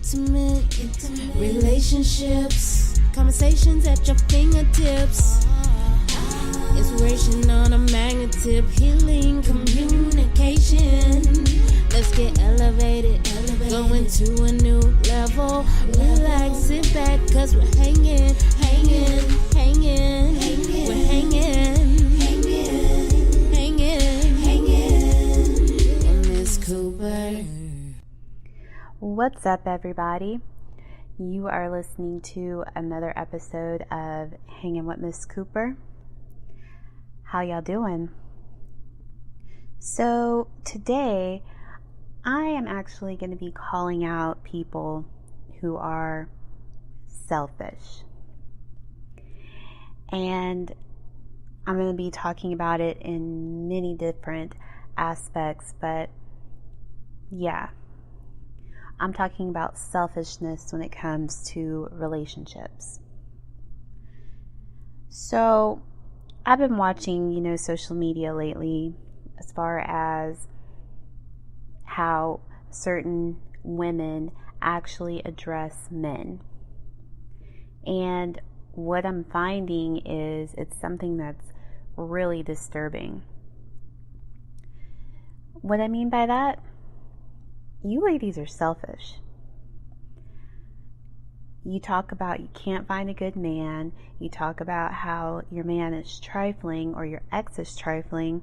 intimate relationships, conversations at your fingertips, inspiration on a magnet tip, healing communication. Let's get elevated, going to a new level. Relax, sit back, cause we're hanging. We're hanging on Miss Cooper. What's up, everybody? You are listening to another episode of Hanging with Miss Cooper. How y'all doing? So today I am actually going to be calling out people who are selfish. And I'm going to be talking about it in many different aspects, but yeah, I'm talking about selfishness when it comes to relationships. So I've been watching, social media lately as far as how certain women actually address men. And what I'm finding is it's something that's really disturbing. What I mean by that, you ladies are selfish. You talk about you can't find a good man. You talk about how your man is trifling or your ex is trifling,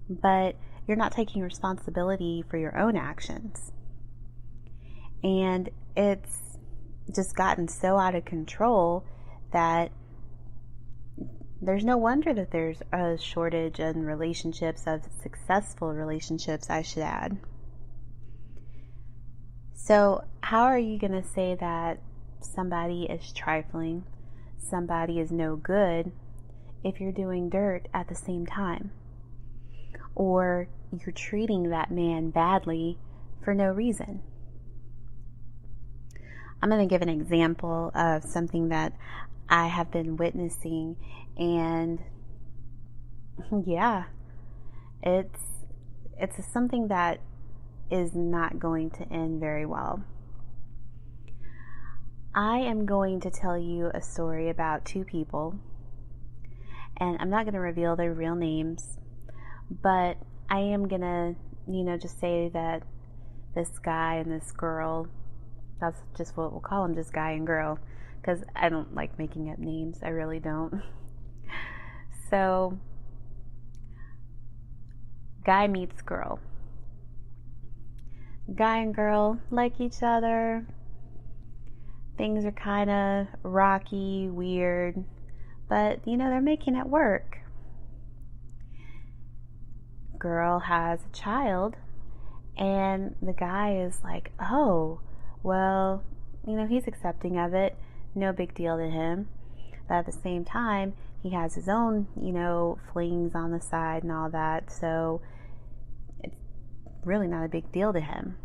but you're not taking responsibility for your own actions. And it's just gotten so out of control that there's no wonder that there's a shortage in relationships, of successful relationships, I should add. So how are you going to say that somebody is trifling, somebody is no good, if you're doing dirt at the same time? Or you're treating that man badly for no reason? I'm going to give an example of something that I have been witnessing, and yeah, it's something that is not going to end very well. I am going to tell you a story about two people, and I'm not going to reveal their real names, but I am going to, just say that this guy and this girl, that's just what we'll call them, just guy and girl, because I don't like making up names. I really don't. So, guy meets girl. Guy and girl like each other. Things are kind of rocky, weird, but they're making it work. Girl has a child, and the guy is like, oh, well, he's accepting of it, no big deal to him. But at the same time, he has his own, flings on the side and all that, so it's really not a big deal to him.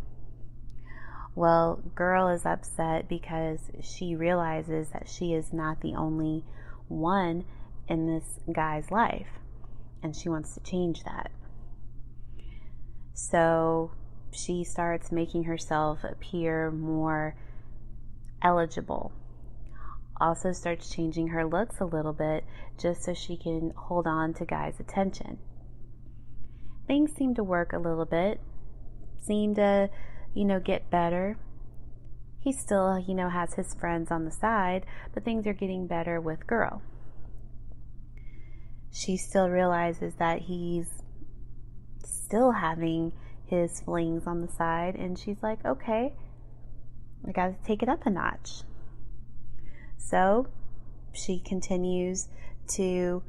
Well, girl is upset because she realizes that she is not the only one in this guy's life, and she wants to change that. So she starts making herself appear more eligible. Also starts changing her looks a little bit just so she can hold on to guys' attention. Things seem to work a little bit, seem to, get better. He still, has his friends on the side, but things are getting better with girl. She still realizes that he's still having his flings on the side, and she's like, okay, I gotta take it up a notch. So she continues to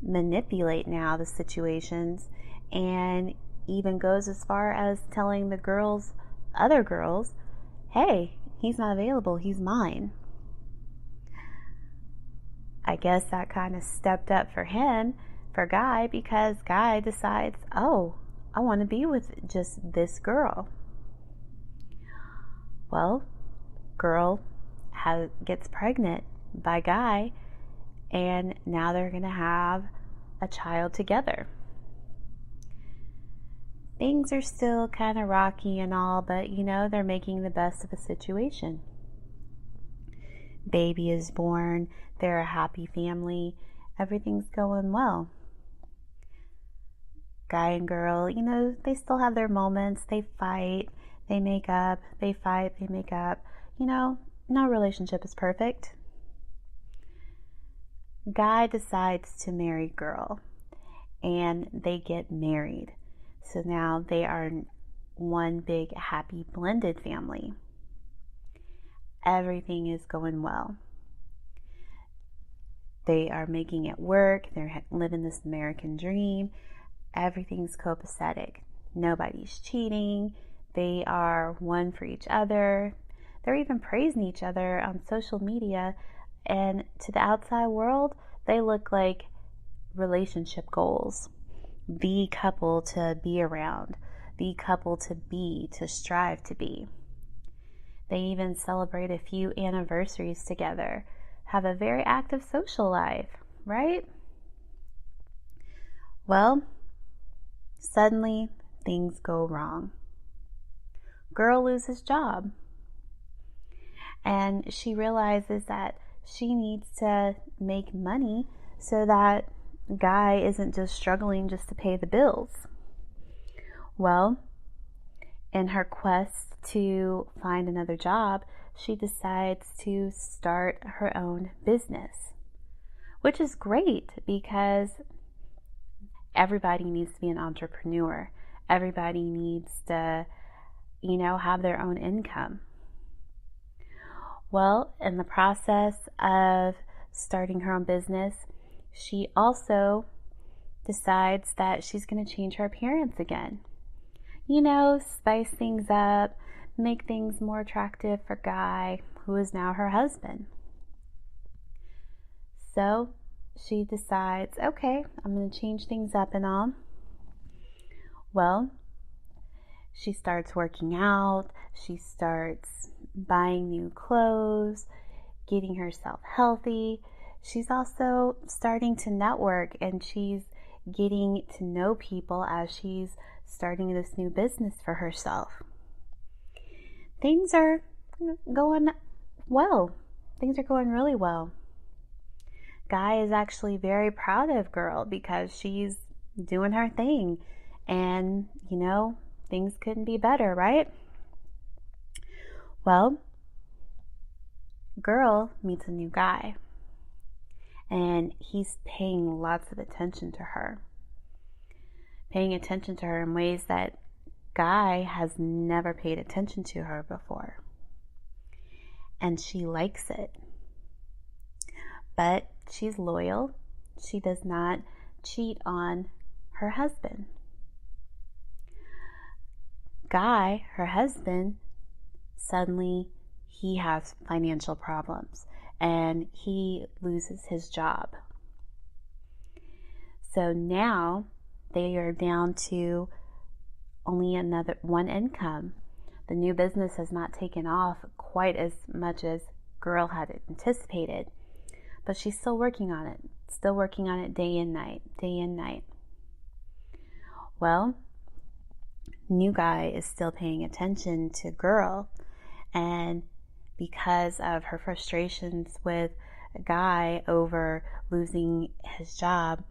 manipulate now the situations, and even goes as far as telling the other girls, hey, he's not available, he's mine. I guess that kind of stepped up for Guy, because Guy decides, oh, I want to be with just this girl. Well, girl gets pregnant by Guy, and now they're going to have a child together. things are still kind of rocky and all, but they're making the best of the situation. Baby is born, they're a happy family, everything's going well. Guy and girl, they still have their moments, they fight, they make up, they fight, they make up. No relationship is perfect. Guy decides to marry girl, and they get married. So now they are one big happy blended family. Everything is going well. They are making it work. They're living this American dream. Everything's copacetic. Nobody's cheating. They are one for each other. They're even praising each other on social media. And to the outside world, they look like relationship goals. The couple to be around. The couple to strive to be. They even celebrate a few anniversaries together. Have a very active social life, right? Well, suddenly things go wrong. Girl loses job. And she realizes that she needs to make money so that guy isn't just struggling just to pay the bills. Well, in her quest to find another job, she decides to start her own business, which is great because everybody needs to be an entrepreneur. Everybody needs to, have their own income. Well, in the process of starting her own business, she also decides that she's going to change her appearance again. Spice things up, make things more attractive for Guy, who is now her husband. So she decides, okay, I'm going to change things up and all. Well, she starts working out, she starts buying new clothes, getting herself healthy. She's also starting to network, and she's getting to know people as she's starting this new business for herself. Things are going well. Things are going really well. Guy is actually very proud of girl because she's doing her thing, and things couldn't be better, right? Well, girl meets a new guy, and he's paying lots of attention to her. Paying attention to her in ways that Guy has never paid attention to her before. And she likes it. But she's loyal. She does not cheat on her husband. Guy, her husband, suddenly he has financial problems and he loses his job. So now they are down to only one income. The new business has not taken off quite as much as girl had anticipated, but she's still working on it. Day and night. Well, new guy is still paying attention to girl, and because of her frustrations with a guy over losing his job,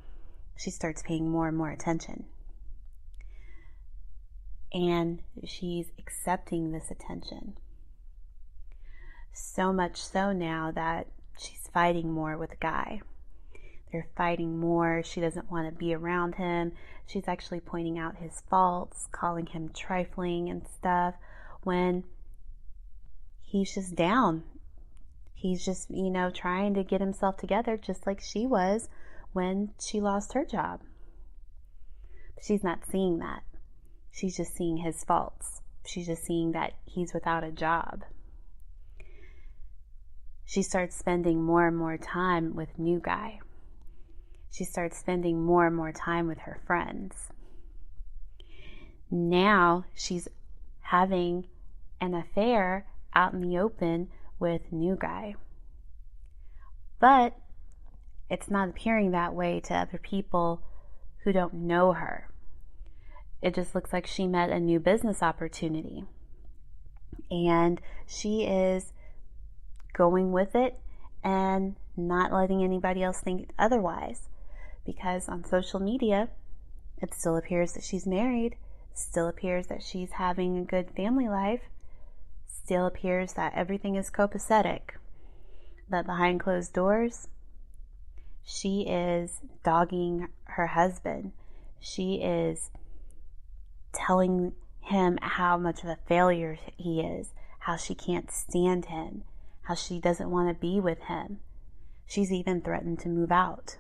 she starts paying more and more attention. And she's accepting this attention. So much so now that she's fighting more with Guy. They're fighting more. She doesn't want to be around him. She's actually pointing out his faults, calling him trifling and stuff, when he's just down. He's just, trying to get himself together just like she was when she lost her job. She's not seeing that. She's just seeing his faults. She's just seeing that he's without a job. She starts spending more and more time with new guy. She starts spending more and more time with her friends. Now she's having an affair out in the open with new guy. But it's not appearing that way to other people who don't know her. It just looks like she met a new business opportunity. And she is going with it and not letting anybody else think otherwise. Because on social media, it still appears that she's married, still appears that she's having a good family life, still appears that everything is copacetic. But behind closed doors, she is dogging her husband. She is telling him how much of a failure he is, how she can't stand him, how she doesn't want to be with him. She's even threatened to move out.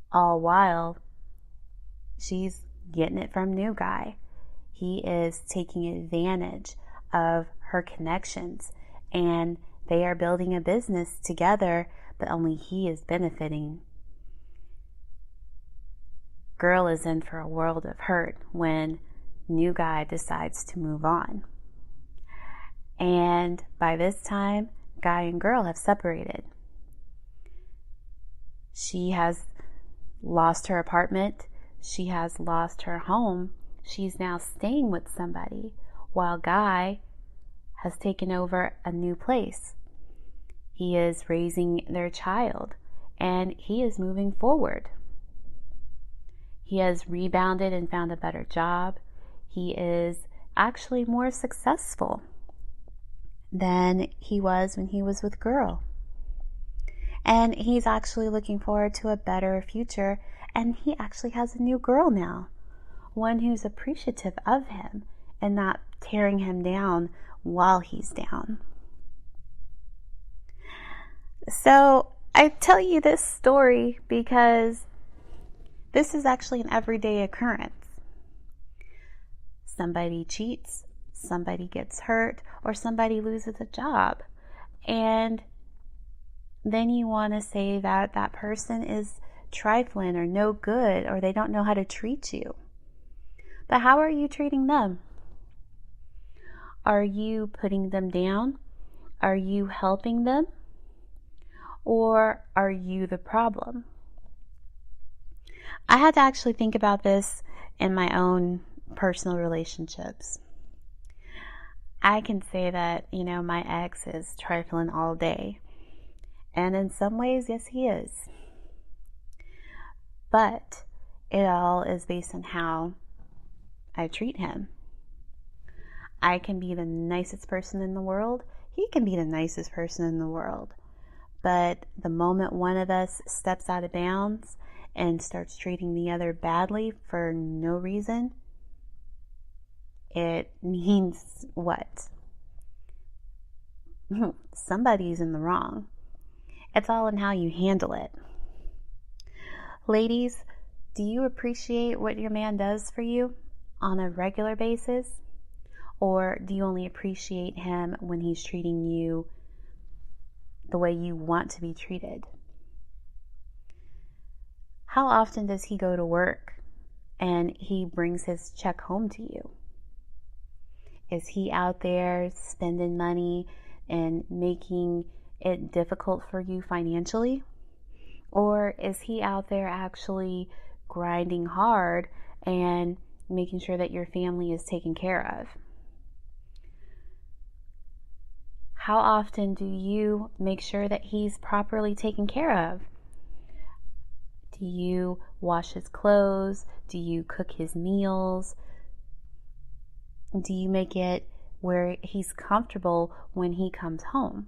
All while she's getting it from new guy. He is taking advantage of her connections, and they are building a business together, but only he is benefiting. Girl is in for a world of hurt when new guy decides to move on. And by this time, guy and girl have separated. She has lost her apartment. She has lost her home. She's now staying with somebody, while guy has taken over a new place. He is raising their child, and he is moving forward. He has rebounded and found a better job. He is actually more successful than he was when he was with girl. And he's actually looking forward to a better future, and he actually has a new girl now, one who's appreciative of him and not tearing him down while he's down. So I tell you this story because this is actually an everyday occurrence. Somebody cheats, somebody gets hurt, or somebody loses a job. And then you want to say that that person is trifling or no good, or they don't know how to treat you. But how are you treating them? Are you putting them down? Are you helping them? Or are you the problem? I had to actually think about this in my own personal relationships. I can say that, my ex is trifling all day. And in some ways, yes, he is. But it all is based on how I treat him. I can be the nicest person in the world. He can be the nicest person in the world. But the moment one of us steps out of bounds and starts treating the other badly for no reason, it means what? Somebody's in the wrong. It's all in how you handle it. Ladies, do you appreciate what your man does for you on a regular basis? Or do you only appreciate him when he's treating you the way you want to be treated? How often does he go to work and he brings his check home to you? Is he out there spending money and making it difficult for you financially? Or is he out there actually grinding hard and making sure that your family is taken care of? How often do you make sure that he's properly taken care of? Do you wash his clothes? Do you cook his meals? Do you make it where he's comfortable when he comes home?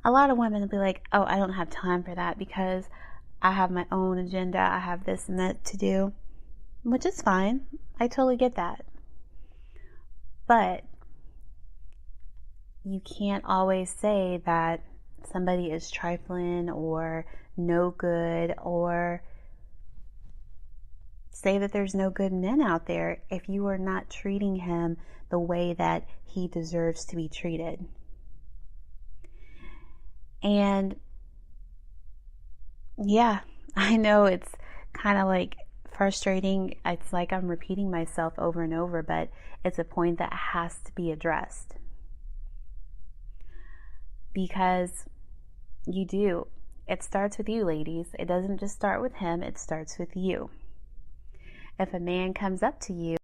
A lot of women will be like, oh, I don't have time for that because I have my own agenda. I have this and that to do, which is fine. I totally get that. But you can't always say that somebody is trifling or no good, or say that there's no good men out there if you are not treating him the way that he deserves to be treated. And yeah, I know it's kind of like frustrating. It's like I'm repeating myself over and over, but it's a point that has to be addressed. Because you do. It starts with you, ladies. It doesn't just start with him, it starts with you. If a man comes up to you